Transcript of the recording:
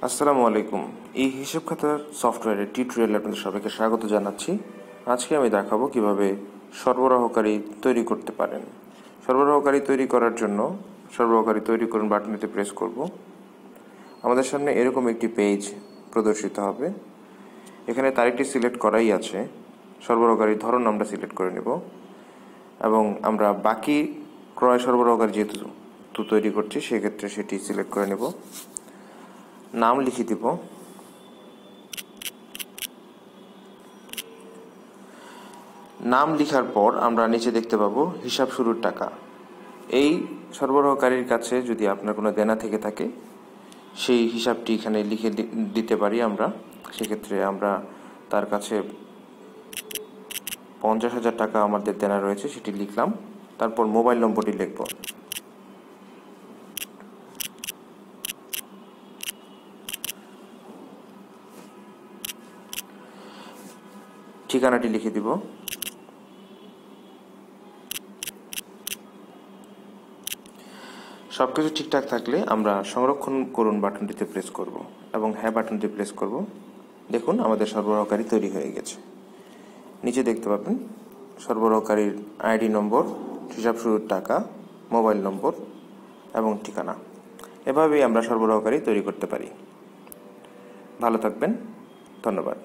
আসসালামু আলাইকুম। এই হিসাব খাতার সফটওয়্যারের টিউটোরিয়ালে আপনাদের সবাইকে স্বাগত জানাচ্ছি। আজকে আমি দেখাবো কিভাবে সরবরাহকারী তৈরি করতে পারেন। সরবরাহকারী তৈরি করার জন্য সরবরাহকারী তৈরি করুন বাটনটিতে প্রেস করব। আমাদের সামনে এরকম একটি পেজ প্রদর্শিত হবে। এখানে তারিখটি সিলেক্ট করাই আছে, সরবরাহকারীর ধরন আমরা সিলেক্ট করে নেব এবং আমরা বাকি ক্রয় সরবরাহকারী যেহেতু তৈরি করছি সেক্ষেত্রে সেটি সিলেক্ট করে নেব। নাম লিখে দিব। নাম লিখার পর আমরা নিচে দেখতে পাবো হিসাব শুরুর টাকা। এই সরবরাহকারীর কাছে যদি আপনার কোনো দেনা থেকে থাকে সেই হিসাবটি এখানে লিখে দিতে পারি আমরা। সেক্ষেত্রে আমরা তার কাছে 50,000 টাকা আমাদের দেনা রয়েছে সেটি লিখলাম। তারপর মোবাইল নম্বরটি লিখব। ঠিকানাটি লিখে দিব। সবকিছু ঠিকঠাক থাকলে আমরা সংরক্ষণ করুন বাটনটিতে প্রেস করব এবং হ্যাঁ বাটনটি প্রেস করব। দেখুন আমাদের সরবরাহকারী তৈরি হয়ে গেছে। নিচে দেখতে পাবেন সরবরাহকারীর আইডি নম্বর, হিসাব শুরুর টাকা, মোবাইল নম্বর এবং ঠিকানা। এভাবেই আমরা সরবরাহকারী তৈরি করতে পারি। ভালো থাকবেন। ধন্যবাদ।